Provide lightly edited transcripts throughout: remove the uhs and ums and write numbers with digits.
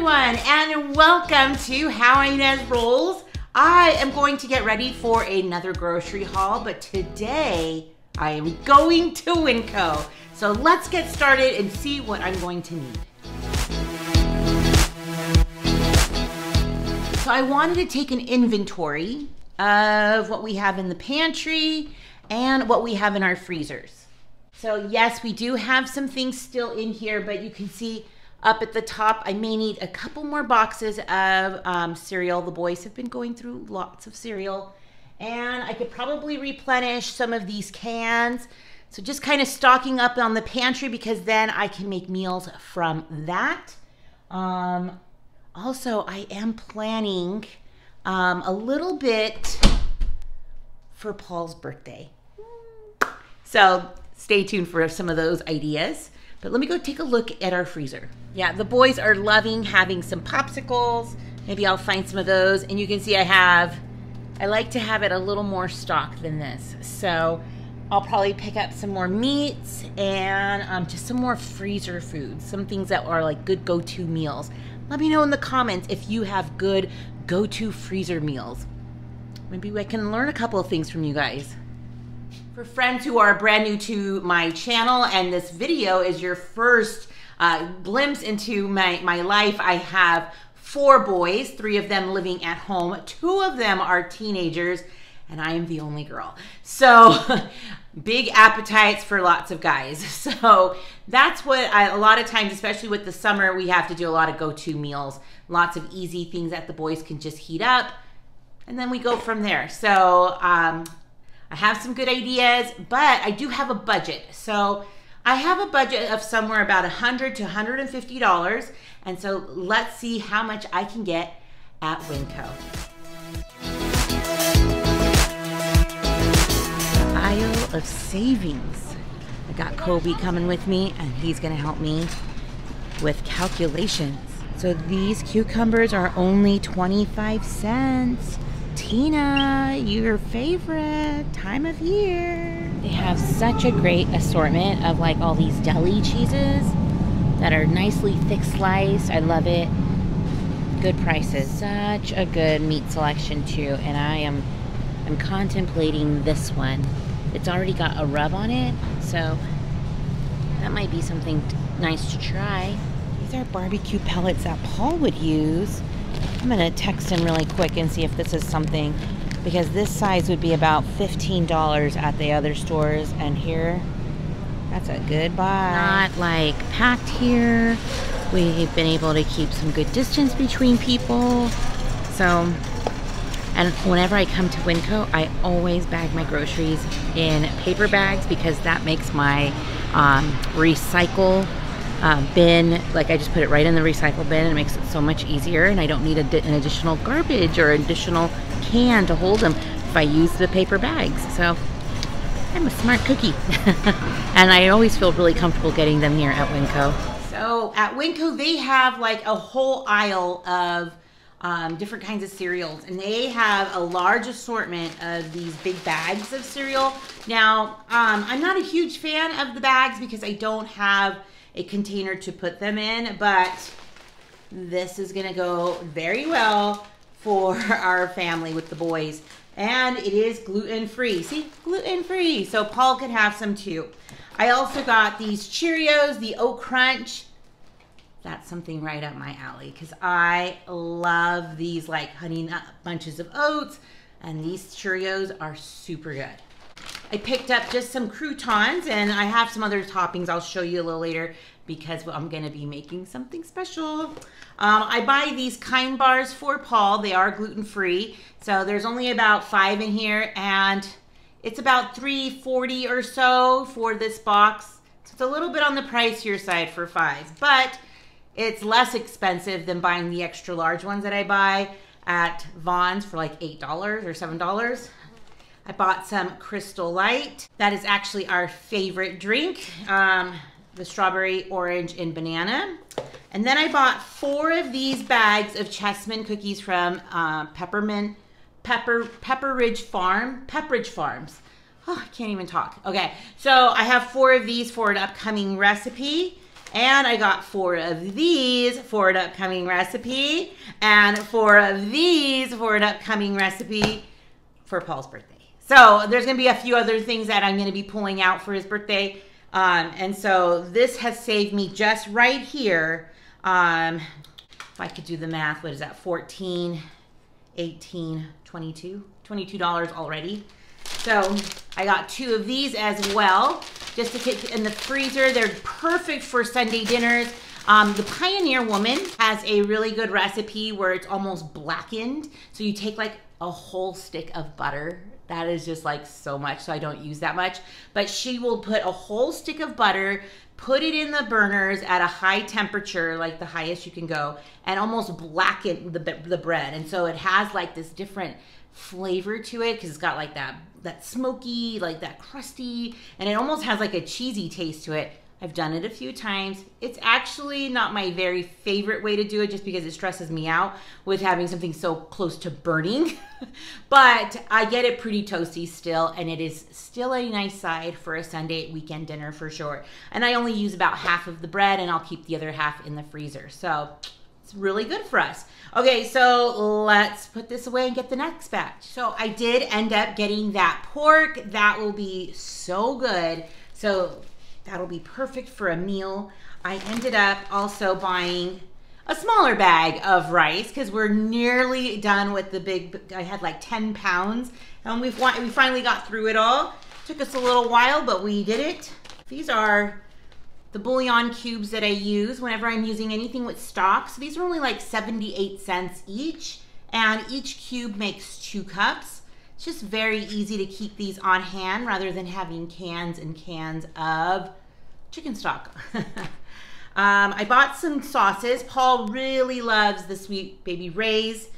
everyone, and welcome to How Ines Rolls. I am going to get ready for another grocery haul, but today I am going to Winco. So let's get started and see what I'm going to need. So I wanted to take an inventory of what we have in the pantry and what we have in our freezers. So yes, we do have some things still in here, but you can see up at the top, I may need a couple more boxes of cereal. The boys have been going through lots of cereal, and I could probably replenish some of these cans. So just kind of stocking up on the pantry, because then I can make meals from that. Also, I am planning a little bit for Paul's birthday. So stay tuned for some of those ideas. But let me go take a look at our freezer. Yeah, the boys are loving having some popsicles. Maybe I'll find some of those. And you can see I like to have it a little more stock than this. So I'll probably pick up some more meats and just some more freezer foods. Some things that are like good go-to meals. Let me know in the comments if you have good go-to freezer meals. Maybe I can learn a couple of things from you guys. For friends who are brand new to my channel and this video is your first glimpse into my life, I have 4 boys, 3 of them living at home, 2 of them are teenagers, and I am the only girl. So big appetites for lots of guys. So that's what a lot of times, especially with the summer, we have to do a lot of go-to meals, lots of easy things that the boys can just heat up, and then we go from there. So I have some good ideas, but I do have a budget. So I have a budget of somewhere about $100 to $150. And so let's see how much I can get at Winco. Aisle of savings. I got Kobe coming with me, and he's gonna help me with calculations. So these cucumbers are only 25 cents. Tina, your favorite time of year. They have such a great assortment of like all these deli cheeses that are nicely thick sliced. I love it. Good prices. Such a good meat selection too. And I'm contemplating this one. It's already got a rub on it, so that might be something nice to try. These are barbecue pellets that Paul would use. I'm gonna text him really quick and see if this is something, because this size would be about $15 at the other stores, and here, that's a good buy. Not like packed here. We've been able to keep some good distance between people. So, and whenever I come to Winco, I always bag my groceries in paper bags, because that makes my recycle bin, like I just put it right in the recycle bin, and it makes it so much easier, and I don't need an additional garbage or additional can to hold them if I use the paper bags. So I'm a smart cookie. And I always feel really comfortable getting them here at Winco. So at Winco, they have like a whole aisle of different kinds of cereals, and they have a large assortment of these big bags of cereal. Now, I'm not a huge fan of the bags because I don't have a container to put them in, but this is gonna go very well for our family with the boys. And it is gluten-free. See, gluten-free, so Paul could have some too. I also got these Cheerios, the Oat Crunch. That's something right up my alley, because I love these like honey nut bunches of oats, and these Cheerios are super good. I picked up just some croutons, and I have some other toppings I'll show you a little later, because I'm gonna be making something special. I buy these Kind bars for Paul. They are gluten-free, so there's only about 5 in here, and it's about $3.40 or so for this box. So it's a little bit on the pricier side for 5, but it's less expensive than buying the extra large ones that I buy at Vons for like $8 or $7. I bought some Crystal Light. That is actually our favorite drink, the strawberry, orange, and banana. And then I bought 4 of these bags of Chessman cookies from Pepperidge Farms. Oh, I can't even talk. Okay, so I have 4 of these for an upcoming recipe. And I got 4 of these for an upcoming recipe, and 4 of these for an upcoming recipe for Paul's birthday. So there's going to be a few other things that I'm going to be pulling out for his birthday. And so this has saved me just right here. If I could do the math, what is that? 14, 18, 22, $22 already. So I got 2 of these as well, just to keep in the freezer. They're perfect for Sunday dinners. The Pioneer Woman has a really good recipe where it's almost blackened. So you take like a whole stick of butter. That is just like so much, so I don't use that much. But she will put a whole stick of butter, put it in the burners at a high temperature, like the highest you can go, and almost blacken the bread. And so it has like this different flavor to it because it's got like that smoky, like that crusty, and it almost has like a cheesy taste to it. I've done it a few times. It's actually not my very favorite way to do it just because it stresses me out with having something so close to burning. But I get it pretty toasty still, and it is still a nice side for a Sunday weekend dinner for sure. And I only use about half of the bread, and I'll keep the other half in the freezer. So it's really good for us. Okay, so let's put this away and get the next batch. So I did end up getting that pork. That will be so good. So that'll be perfect for a meal. I ended up also buying a smaller bag of rice because we're nearly done with the big, I had like 10 pounds and we finally got through it all. Took us a little while, but we did it. These are the Bullion Cubes that I use whenever I'm using anything with stock. So these are only like 78 cents each, and each cube makes 2 cups. It's just very easy to keep these on hand rather than having cans and cans of chicken stock. I bought some sauces. Paul really loves the Sweet Baby Ray's,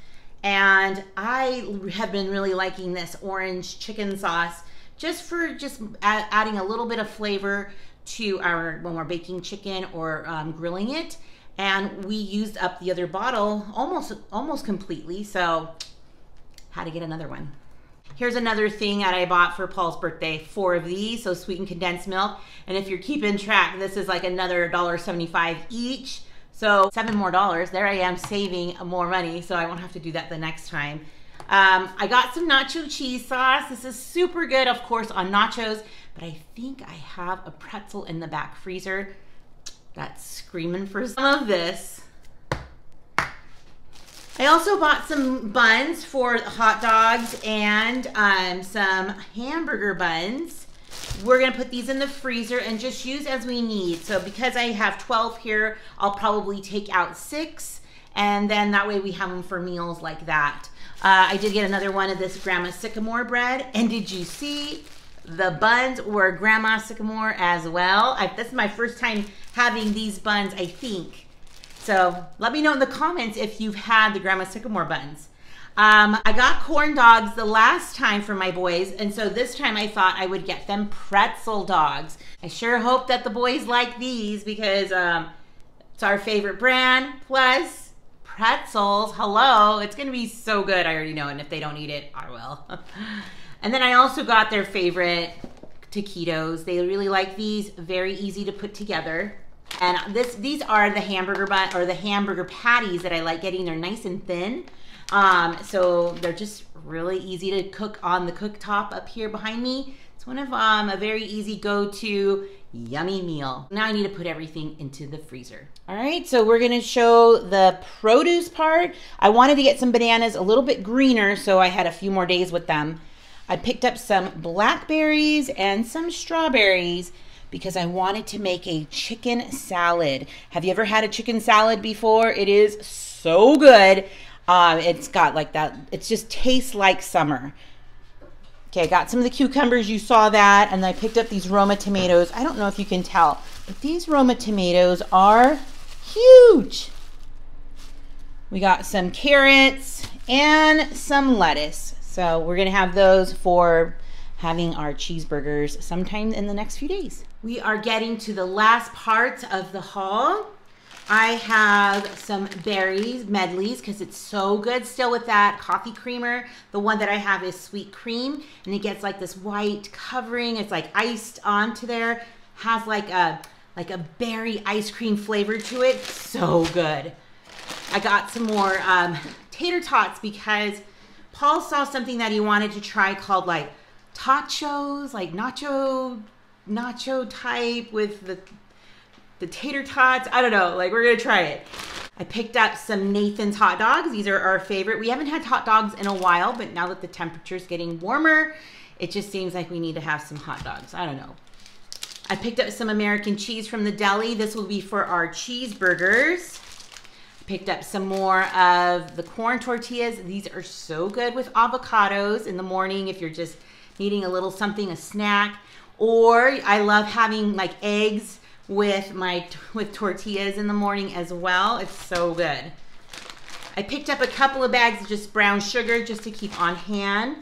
and I have been really liking this orange chicken sauce just for adding a little bit of flavor to when we're baking chicken or grilling it. And we used up the other bottle almost completely, so had to get another one. Here's another thing that I bought for Paul's birthday, 4 of these, so sweetened condensed milk. And if you're keeping track, this is like another $1.75 each. So $7 more. There I am saving more money, so I won't have to do that the next time. I got some nacho cheese sauce. This is super good, of course, on nachos, but I think I have a pretzel in the back freezer that's screaming for some of this. I also bought some buns for hot dogs and some hamburger buns. We're gonna put these in the freezer and just use as we need. So because I have 12 here, I'll probably take out 6, and then that way we have them for meals like that. I did get another one of this Grandma Sycamore bread, and did you see the buns were Grandma Sycamore as well? This is my first time having these buns, I think. So let me know in the comments if you've had the Grandma Sycamore buns. I got corn dogs the last time for my boys, and so this time I thought I would get them pretzel dogs. I sure hope that the boys like these because it's our favorite brand, plus pretzels. Hello, it's gonna be so good. I already know, and if they don't eat it, I will. And then I also got their favorite taquitos. They really like these, very easy to put together. And these are the hamburger bun or the hamburger patties that I like getting. They're nice and thin. So they're just really easy to cook on the cooktop up here behind me. It's one of a very easy go-to yummy meal. Now I need to put everything into the freezer. All right, so we're gonna show the produce part. I wanted to get some bananas a little bit greener, so I had a few more days with them. I picked up some blackberries and some strawberries because I wanted to make a chicken salad. Have you ever had a chicken salad before? It is so good. It's got like that, it just tastes like summer. Okay, I got some of the cucumbers, you saw that, and I picked up these Roma tomatoes. I don't know if you can tell, but these Roma tomatoes are huge. We got some carrots and some lettuce. So we're gonna have those for having our cheeseburgers sometime in the next few days. We are getting to the last parts of the haul. I have some berries, Medleys, because it's so good still with that coffee creamer. The one that I have is sweet cream, and it gets like this white covering. It's like iced onto there. Has like a like a berry ice cream flavor to it. So good. I got some more tater tots because Paul saw something that he wanted to try called like tachos, like nacho type with the tater tots. I don't know, like we're gonna try it. I picked up some Nathan's hot dogs. These are our favorite. We haven't had hot dogs in a while, but now that the temperature's getting warmer, it just seems like we need to have some hot dogs. I don't know. I picked up some American cheese from the deli. This will be for our cheeseburgers. Picked up some more of the corn tortillas. These are so good with avocados in the morning if you're just needing a little something, a snack. Or I love having like eggs with tortillas in the morning as well. It's so good. I picked up a couple of bags of just brown sugar just to keep on hand.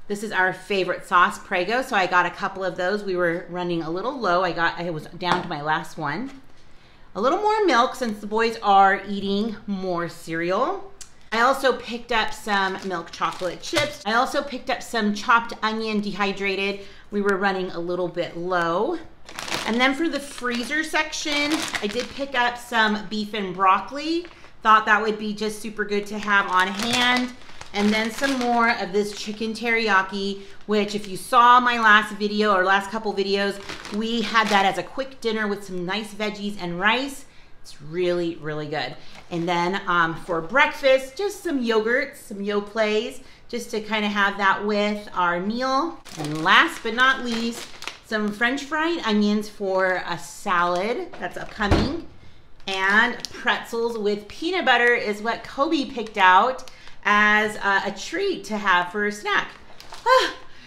This is our favorite sauce, Prego, so I got a couple of those. We were running a little low. I was down to my last one. A little more milk since the boys are eating more cereal. I also picked up some milk chocolate chips. I also picked up some chopped onion dehydrated. We were running a little bit low. And then for the freezer section, I did pick up some beef and broccoli. Thought that would be just super good to have on hand. And then some more of this chicken teriyaki, which if you saw my last video or last couple videos, we had that as a quick dinner with some nice veggies and rice. It's really, really good. And then for breakfast, just some yogurt, some Yoplays, just to kind of have that with our meal. And last but not least, some French fried onions for a salad that's upcoming. And pretzels with peanut butter is what Kobe picked out as a treat to have for a snack.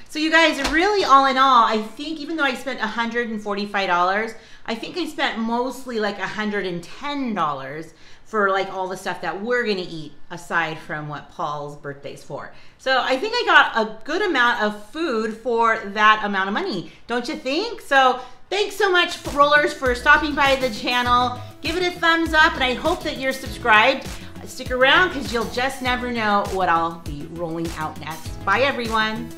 So you guys, really all in all, I think even though I spent $145, I think I spent mostly like $110 for like all the stuff that we're gonna eat aside from what Paul's birthday's for. So I think I got a good amount of food for that amount of money, don't you think? So thanks so much, Rollers, for stopping by the channel. Give it a thumbs up, and I hope that you're subscribed. Stick around because you'll just never know what I'll be rolling out next. Bye, everyone.